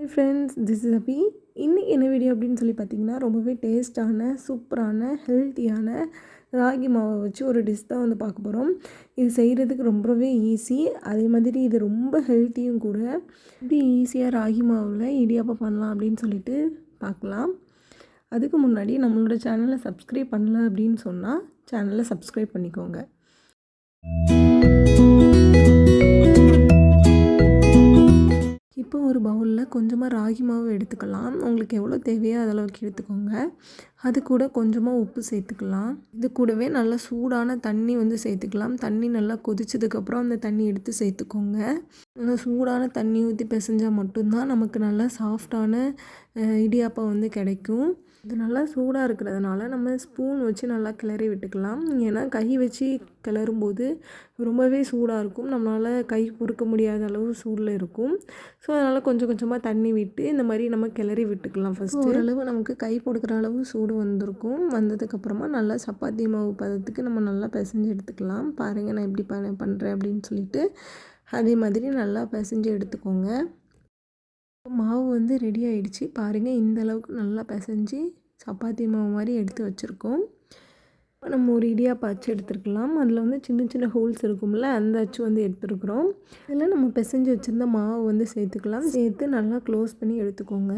Friends, this is அபி. இன்றைக்கி என்ன video அப்படின்னு சொல்லி பார்த்தீங்கன்னா, ரொம்பவே டேஸ்ட்டான சூப்பரான ஹெல்த்தியான ராகி மாவை வச்சு ஒரு டிஷ் தான் வந்து பார்க்க போகிறோம். இது செய்கிறதுக்கு ரொம்பவே ஈஸி, அதே மாதிரி இது ரொம்ப ஹெல்த்தியும் கூட. எப்படி ஈஸியாக ராகி மாவில் இடியாப்பம் பண்ணலாம் அப்படின்னு சொல்லிட்டு பார்க்கலாம். அதுக்கு முன்னாடி நம்மளோட சேனலை சப்ஸ்கிரைப் பண்ணல அப்படின்னு சொன்னால் சேனலை சப்ஸ்கிரைப் பண்ணிக்கோங்க. இப்போ ஒரு பவுலில் கொஞ்சமாக ராகி மாவு எடுத்துக்கலாம். உங்களுக்கு எவ்வளோ தேவையோ அதளவுக்கு எடுத்துக்கோங்க. அது கூட கொஞ்சமாக உப்பு சேர்த்துக்கலாம். இது கூடவே நல்லா சூடான தண்ணி வந்து சேர்த்துக்கலாம். தண்ணி நல்லா கொதிச்சதுக்கப்புறம் அந்த தண்ணி எடுத்து சேர்த்துக்கோங்க. நல்லா சூடான தண்ணி ஊற்றி பிசைஞ்சால் மட்டும்தான் நமக்கு நல்லா சாஃப்டான இடியாப்பம் வந்து கிடைக்கும். இது நல்லா சூடாக இருக்கிறதுனால நம்ம ஸ்பூன் வச்சு நல்லா கிளறி விட்டுக்கலாம். ஏன்னா கை வச்சு கிளறும்போது ரொம்பவே சூடாக இருக்கும், நம்மளால் கை பொறுக்க முடியாத அளவு சூடில் இருக்கும். ஸோ அதனால் கொஞ்சம் கொஞ்சமாக தண்ணி விட்டு இந்த மாதிரி நம்ம கிளறி விட்டுக்கலாம். ஃபஸ்ட்டு ஓரளவு நமக்கு கை பொறுக்கிற அளவு சூடு வந்திருக்கும். வந்ததுக்கப்புறமா நல்லா சப்பாத்தி மாவு பதத்துக்கு நம்ம நல்லா பிசைஞ்சு எடுத்துக்கலாம். பாருங்கள் நான் எப்படி பண்ணுறேன் அப்படின்னு சொல்லிட்டு அதே மாதிரி நல்லா பிசைஞ்சு எடுத்துக்கோங்க. மாவு வந்து ரெடி ஆகிடுச்சு. பாருங்கள், இந்த அளவுக்கு நல்லா பிசைஞ்சு சப்பாத்தி மாவு மாதிரி எடுத்து வச்சுருக்கோம். இப்போ நம்ம ஒரு இடியாப்பம் அச்சு எடுத்துருக்கலாம். அதில் வந்து சின்ன சின்ன ஹோல்ஸ் இருக்கும்ல, அந்த அச்சு வந்து எடுத்துருக்குறோம். இதில் நம்ம பிசைஞ்சு வச்சுருந்த மாவு வந்து சேர்த்துக்கலாம். சேர்த்து நல்லா க்ளோஸ் பண்ணி எடுத்துக்கோங்க.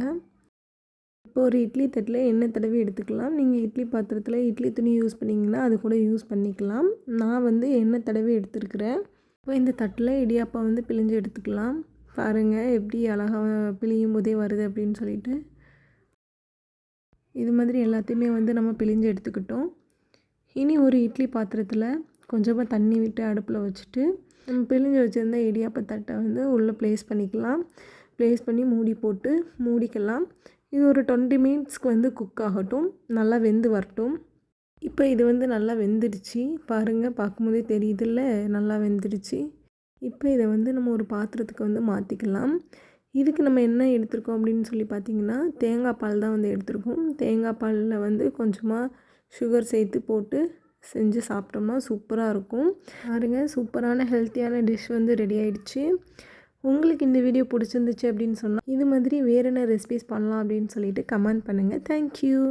இப்போ ஒரு இட்லி தட்டில் எண்ணெய் தடவி எடுத்துக்கலாம். நீங்கள் இட்லி பாத்திரத்தில் இட்லி துணி யூஸ் பண்ணிங்கன்னா அது கூட யூஸ் பண்ணிக்கலாம். நான் வந்து எண்ணெய் தடவி எடுத்துருக்குறேன். இப்போ இந்த தட்டில் இடியாப்பம் வந்து பிழிஞ்சு எடுத்துக்கலாம். பாருங்கள் எப்படி அழகாக பிழியும் போதே வருது அப்படின்னு சொல்லிட்டு. இது மாதிரி எல்லாத்தையுமே வந்து நம்ம பிழிஞ்சு எடுத்துக்கிட்டோம். இனி ஒரு இட்லி பாத்திரத்தில் கொஞ்சமாக தண்ணி விட்டு அடுப்பில் வச்சுட்டு நம்ம பிழிஞ்சு வச்சுருந்த இடியாப்ப தட்டை வந்து உள்ளே ப்ளேஸ் பண்ணிக்கலாம். ப்ளேஸ் பண்ணி மூடி போட்டு மூடிக்கலாம். இது ஒரு 20 மினிட்ஸ்க்கு வந்து குக் ஆகட்டும், நல்லா வெந்து வரட்டும். இப்போ இது வந்து நல்லா வெந்துடுச்சு. பாருங்கள், பார்க்கும்போதே தெரியுதுல்ல, நல்லா வெந்துடுச்சு. இப்போ இதை வந்து நம்ம ஒரு பாத்திரத்துக்கு வந்து மாற்றிக்கலாம். இதுக்கு நம்ம என்ன எடுத்துருக்கோம் அப்படின்னு சொல்லி பார்த்திங்கன்னா, தேங்காய் பால் தான் வந்து எடுத்துருக்கோம். தேங்காய் பாலில் வந்து கொஞ்சமாக சுகர் சேர்த்து போட்டு செஞ்சு சாப்பிட்டோம்னா சூப்பராக இருக்கும். பாருங்கள், சூப்பரான ஹெல்த்தியான டிஷ் வந்து ரெடி ஆகிடுச்சு. உங்களுக்கு இந்த வீடியோ பிடிச்சிருந்துச்சு அப்படின்னு சொன்னால் இது மாதிரி வேறு என்ன ரெசிபிஸ் பண்ணலாம் அப்படின்னு சொல்லிட்டு கமெண்ட் பண்ணுங்கள். தேங்க்யூ.